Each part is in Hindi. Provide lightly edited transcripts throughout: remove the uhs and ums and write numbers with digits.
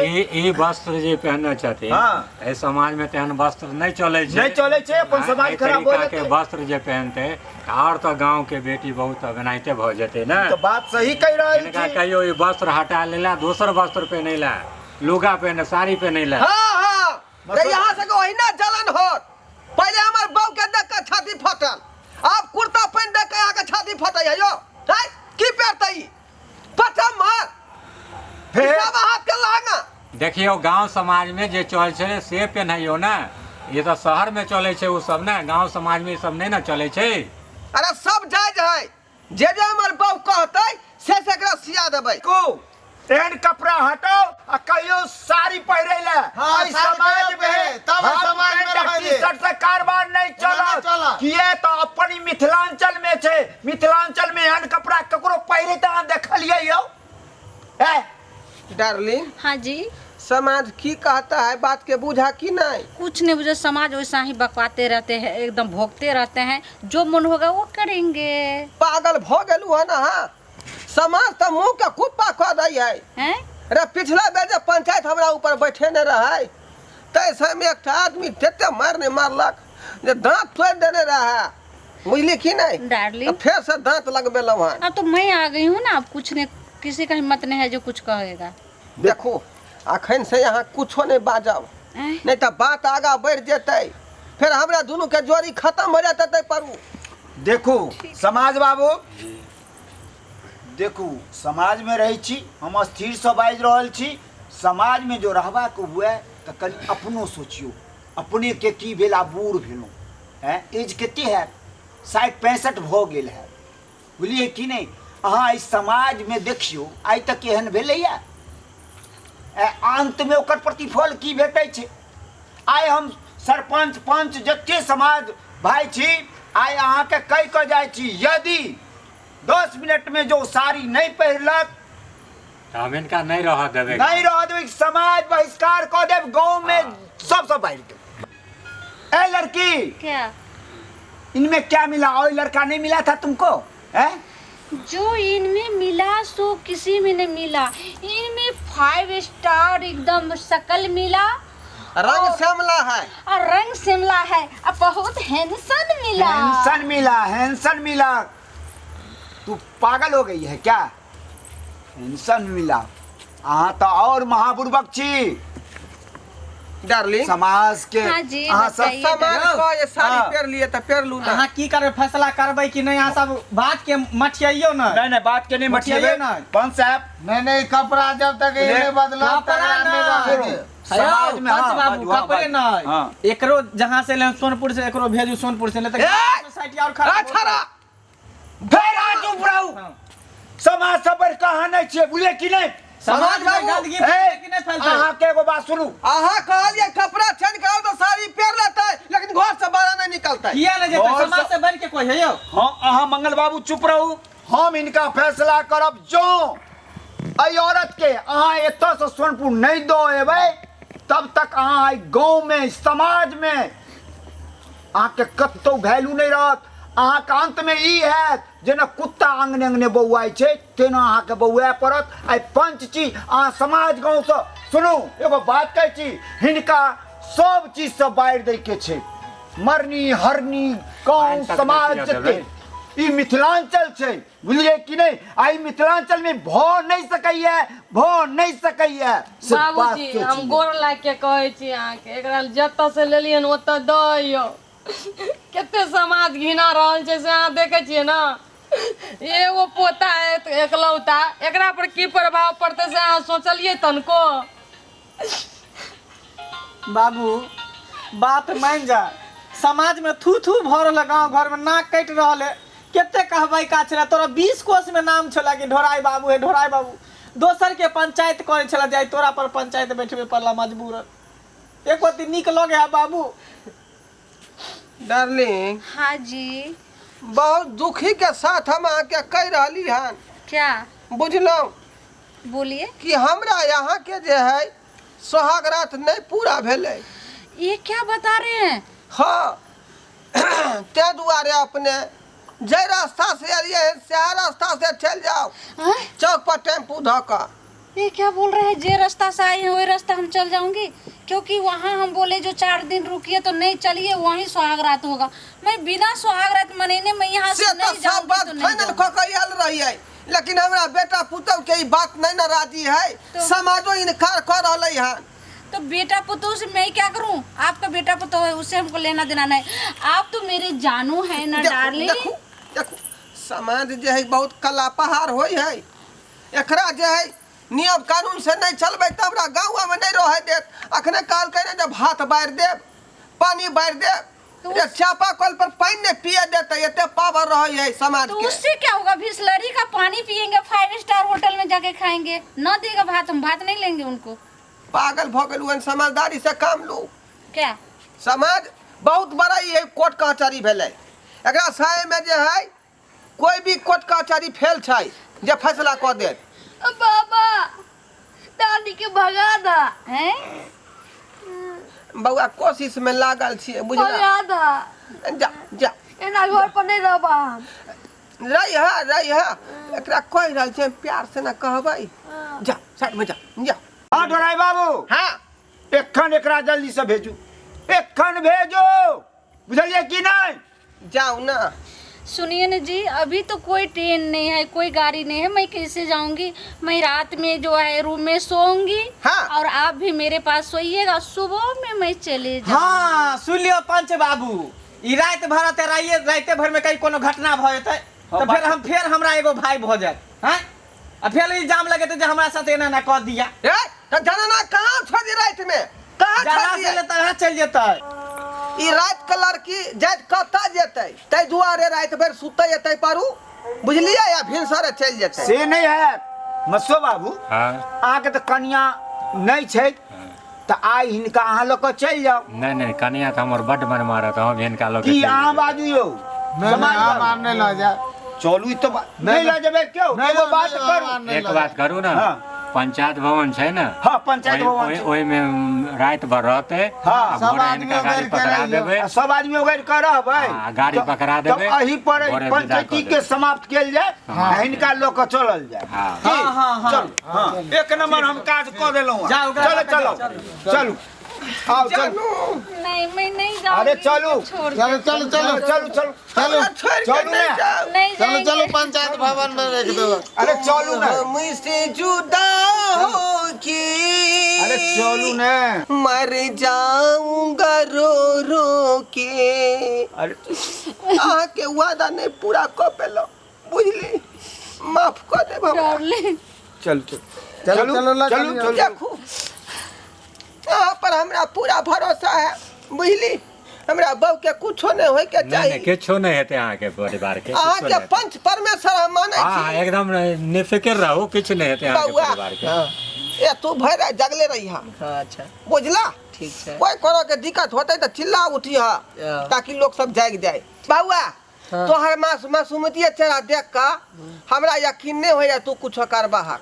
ई वस्त्र जे पहनना चाहते ए समाज में तेहन वस्त्र नहीं चले अपन समाज खराब हो के वस्त्र जे पहनते और तो गांव के बेटी बहुत अगनाइते भ जते ना। तो बात सही कह रहा है। इनका कहियो ई वस्त्र हटा लेला दूसर वस्त्र पहनेला लुगा पहने साड़ी पहनेला। हां तो यहां से कोई ना जलन हो। पहले हमर बहू के देख के छाती फटल अब कुर्ता पहन देख के आके छाती फटै है यो है की पहनतई पठम मार फिर सब हाथ के लागा। देखियो गांव समाज में जे चल छे से पहनाइयो ना। ये तो शहर में चले छे उ सब ना गांव समाज में सब नहीं ना चले छे। अरे सब जायज है जे हमर बहू कहतै से एकरा सिया देबै को तेन कपड़ा हटो आ कहियो साड़ी पहिरेला। हां समाज में तब समाज में रहले टी-शर्ट से कारबार नहीं चला किए तो अपनी मिथिलांचल में छे। मिथिलांचल में हन कपड़ा ककरो पहिरे त देखलिए यो ए डार्लिंग। हाँ जी समाज की कहता है बात के बुझा कि नहीं? कुछ नहीं बुझे समाज वैसा ही बकवाते रहते हैं एकदम भोगते रहते हैं जो मन होगा वो करेंगे। पागल भ गेलू है ना। हाँ समाज तो मुंह के कुप्पा कह दै है हैं? अरे पिछला बेर पंचायत हमरा ऊपर बैठे न रहे तैसे में एक आदमी तेते मारने मारलक जे दांत तोड़ देने रहा बुझली कि नहीं? डार्लिंग फिर से दांत लगबेलौ है। अब तो मैं आ गई हूँ ना अब कुछ नहीं किसी का हिम्मत नहीं है जो कुछ कहेगा। देखो अखन से यहाँ कुछो नहीं बाजब नहीं तो बात आगा बढ़ जेतै फिर हमरा दोनों के जोड़ी खत्म हो जाते पर। देखो समाज बाबू देखो समाज में रही छी हम स्थिर से बाज रहल छी। समाज में जो रहबा को हुए तो कल अपनो सोचियो अपने के की भेला बूढ़ भेलो है एज कते है 60-65 भ गेल है बुझलिए कि नहीं। अहाँ इस समाज में देखियो आई तक एहन भेलैया अंत में ओकर प्रतिफल की भेटै छै। आइ हम सरपंच पंच जते समाज भाई छी आइ अहाँ के कह के जाय छी यदि 10 मिनट में जो साड़ी नहीं पहिरलक हम इनका नहीं रह देवे समाज बहिष्कार कर देव गांव में सब बाहर के। ए लड़की क्या इनमें क्या मिला और लड़का नहीं मिला था तुमको है? जो इनमें मिला सो किसी में नहीं मिला। इनमें 5 स्टार एकदम शकल मिला रंग श्यामला है और रंग शिमला है और बहुत हैंडसम मिला। तू पागल हो गई है क्या? हैंडसम मिला अहाँ तो और महाबुर्बक छी डार्लिंग समाज के। हाँ जी, अहाँ सब बताइए समाज को ये साड़ी हाँ। पेर लिए तो पेर लू ना। अहाँ की करबे फैसला करबै कि नहीं? अहाँ सब बात के मठियाइयो ना। नहीं बात के नहीं मठियाइयो ना पंच साहब नहीं कपड़ा जब तक ये बदला समाज में पंच बाबू कपड़े ना एकरो जहां से ले सोनपुर से एकरो भेजू सोनपुर से ले तक सोसाइटी और खराब चुप रहू। समाज सबर कहा नहीं छे बुझे कि नहीं। समाज में गंदगी कि नहीं फैलता। अहाँ के एगो बात सुनू अहाँ कहलिए कपड़ा चेंज करो तो साड़ी पेर लेते लेकिन घर से बाहर नहीं निकलते। किया नहीं जेते समाज से बढ़ के कोई है यो? हां अहाँ मंगल बाबू चुप रहू हम इनका फैसला करब जो आई औरत के अहाँ एतो से सोनपुर नहीं दो एबै तब तक अहाँ गांव में समाज में अहाँ के कत्तो वैल्यू नहीं रहत। अहाँ के अंत में ई है जेना कुत्ता अंगने अंगने बौआई छे तेना अहाँ के बौआ पड़त। आई पंच छी अहाँ समाज गांव से सुनू एगो बात कहै छी हिनका सब चीज से बाहर दै के छे मरनी हरनी गांव समाज जते ई मिथिलांचल छे बुझलिए कि नहीं। आई मिथिलांचल में भ नहीं सकैया बाबूजी हम गोर लाग के कहै छी अहाँ के एकरा जत्ता से लेलियन ओत्ता दइयो केते समाज घिना रहल छै से अहाँ देखे छियै ना। एगो पोता है तो एकलौता एकरा पर की प्रभाव पड़ते से अहाँ सोचलिए तनको? बाबू बात मान जा समाज में थू थू भर गाँव घर में नाक कट रहल है केते कहबै का छला तोरा 20 कोस में नाम छला कि ढोराई बाबू है ढोराई बाबू दोसर के पंचायत करे छला जाय तोरा पर पंचायत बैठबे पड़ला मजबूर एक होती निक लगे है बाबू। डार्लिंग हाँ जी बहुत दुखी के साथ हम आके कह रही हन क्या बुझलो बोलिए कि हमरा यहाँ के जे है सोहाग रात नहीं पूरा भेले। ये क्या बता रहे हैं? हाँ ते दुआरे अपने जे रास्ता से अलिए से रास्ता से चल जाओ चौक पर टेम्पू धोकर ये क्या बोल रहे हैं, जे रास्ता से आई है वही रास्ता हम चल जाऊंगी, क्योंकि वहाँ हम बोले जो 4 दिन रुकिए तो नहीं चलिए, वहीं सुहाग रात होगा। मैं बिना सुहाग रात मनाने मैं यहाँ से से तो नहीं सब जाऊंगी बात तो नहीं फाइनल जाऊंगी। क के आयल रही है, लेकिन हमरा बेटा पुतौ के ई बात नहीं ना राजी है, समाजो इनकार कर रहलै है। तो बेटा पुतोह से मैं क्या करूं? आपका बेटा पुतोह है, उससे हमको लेना देना नहीं। आप तो मेरे जानू है ना डार्लिंग। देखो देखो समाज जे है बहुत कला पहाड़ होई है, एकरा जे है नियम कानून से नहीं चलबै त हमरा गाँव में नहीं रह देत। अखने काल कहे जब हाथ बार देब, पानी बार देब, तो ये चापा कल पर पानी नहीं पिए देते, एते पावर रही है समाज तो के। उससे क्या होगा? बिस्लरी का पानी पियेंगे, 5 स्टार होटल में जाके खाएंगे, न देगा भात, हम भात नहीं लेंगे उनको। पागल भगल हुए, समझदारी से काम लो। क्या समाज बहुत बड़ा ये कोर्ट कचहरी भेलै, एकरा साय में जे है कोई भी कोर्ट कचहरी फेल छै जे फैसला कऽ देत। बाबा दादी के भगा दा हैं? बउआ कोशिश में लागल छियै, बुझला? भगा दा, जा जा एना घर पर नहीं रहबा हम। रही एकरा कह रहल छै प्यार से ना कहबै, जा साइड में जा जा। हाँ ढोराई बाबू, हाँ एखन एकरा जल्दी से भेजू, एखन भेजो, बुझलिए कि नहीं? जाओ ना। सुनिए ना जी, अभी तो कोई ट्रेन नहीं है, कोई गाड़ी नहीं है, मैं कैसे जाऊंगी? मैं रात में जो है रूम में सोऊंगी। हाँ। और आप भी मेरे पास सोइएगा, सुबह में मैं चले जाऊंगी। हाँ सुन लियो पंच बाबू, ई रात भर तेराइए, राते भर में कहीं कोनो घटना भ जेतै तो फिर हमरा एगो भाई भ जात, हैं? आ फिर इल्जाम लगेतै जे हमरा साथ एना ना कह दिया। ए त जाना कहां छोड़ी रात में, कहां जहाँ छोड़ी से लेता है चल जेतै। ई रात के लड़की जात कता जेतै, तै दुआरे रात भर सुतै एतै पारू, बुझलियै? या भिनसरे चल जेतै। से नहीं है मसो बाबू, हाँ आके तो कनिया नहीं छै तो आई हिनका अहाँ लोग के चल जाओ। नहीं कनिया तो हमर बड मन मारत, हम इनका लोग कि अहाँ बाजू यो समाज बाबू। मारने ला जा चलू तो नहीं ला जबे क्यों? एगो बात करू, एक बात करू ना, हाँ। पंचायत भवन छै ना, हाँ पंचायत भवन छै। ओहि में रात भर रहते, हाँ, भोरे सब आदमी इनका गाड़ी उघैर के पकड़ा ले लियो। देबै, सब आदमी उगैर कर रहबै, हाँ, गाड़ी पकड़ा देबै, तब अही पर भोरे विदा पंचायती कऽ के देबै। समाप्त किया जाए, हाँ। हिनका लोग के चलल जाए। हाँ। की? हाँ, हाँ, चलू, हाँ, एक नंबर हम काज कऽ देलहुँ। जाओ, चलो चलो चलू, आओ चलू, नहीं मैं नहीं जाऊंगी। अरे चलो छोड़ चलो चलो चलो चलो चलो चलो छोड़ के चलू नहीं ना। जाओ। नहीं चलो जाएंगे। चलो पंचायत भवन में रख दो। अरे चलू ना, मुझसे जुदा हो के अरे चलू ना। मर जाऊंगा रो रो के। अरे अहाँ के वादा नहीं पूरा कर पेलो, बुझली? माफ कर दे बाबा। डार्लिंग चल चल चलो चलो ला चलू चलिए। चलू देखो यहाँ पर हमरा पूरा भरोसा है, बुझली? हमरा बहू के कुछो नहीं होय के नहीं चाहिए। किछो नहीं हेतै अहाँ के परिवार के, अहाँ किछो के नहीं हेतै। पंच परमेश्वर हम मानै हाँ छी। एकदम निफिकिर रहू, किछु नहीं हेतै अहाँ के बउआ। परिवार के। ए तू भर रात जगले रही हा, अच्छा बुझला? ठीक है। कोई करो के दिक्कत होते तो चिल्ला उठी हा, ताकि लोग सब जाग जाए। बउआ तोहर मासूमियत चेहरा देख का हमरा यकीन नहीं होया तू कुछ करबा हा।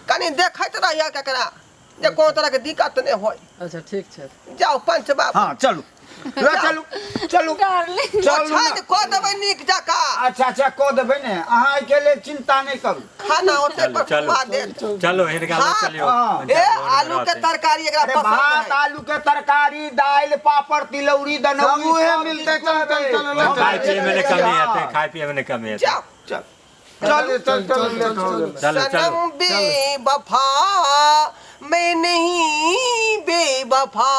कनी देखत रहिया केकरा जे कोनो तरह के दिक्कत नहीं होय। अच्छा ठीक है। जाओ पंच बाबू। हाँ चलू चलू चलू डार्लिंग चलू छाड़ ना। को देबै नीक जका। अच्छा अच्छा कह देबै ने, अहाँ के लिए चिंता नहीं करू। खाना होते पर चलो, खुआ दे। चलो हिनका लोग हाँ, चलियो। हाँ। ए आलू के तरकारी एकरा अरे पसंद भात है। आलू के तरकारी, दाल, पापड़, तिलौरी, दनौरी सब उहे सब मिलते, चीज कह चल, देबै। चल, चल, खाए पिए में नहीं कमी हाँ। हेतै, खाए पिए में नहीं कमी हेतै। जाओ चल चल चल चल चलो चलो सनम बेवफा मैं नहीं बेवफा।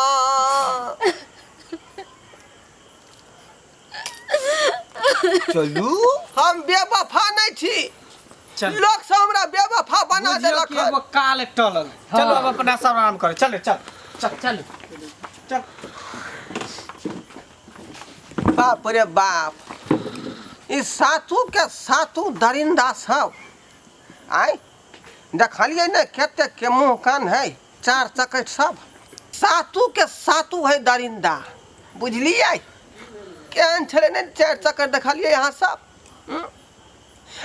चलू। हम बेवफा नहीं छी, लोग सब हमरा बेवफा बना देलक हन। एगो काल टलल। चलो अब अपना सब आराम करे। चल चल चल चल चल। बाप रे बाप, इस सातू के सातू दरिंदा सब आय देखलिए न केते के मुंह कान है, चार चकट सब सातू के सातू है दरिंदा, बुझलिए? केहन छले ने चार चक्कर देखलिए यहाँ सब।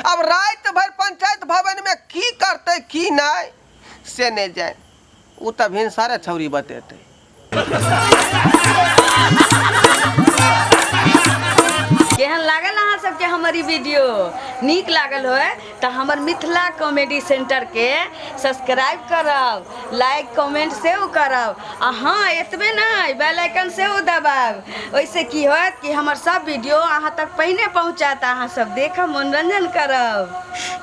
अब रात भर पंचायत भवन में की करते की नहीं से नहीं जाए, उ तब सारे छौरी बतेते। केहन लागल अहाँ सबके हम हमर ई वीडियो नीक लागल हो तो हमर मिथिला कॉमेडी सेंटर के सब्सक्राइब करब, लाइक कमेंट सेहो करब आ हाँ एतबे नहीं बेल आइकन सेहो दबाब। ओइसे की होत कि हमर सब वीडियो अहाँ तक पहिने पहुँचात, अहाँ सब देखब मनोरंजन करब।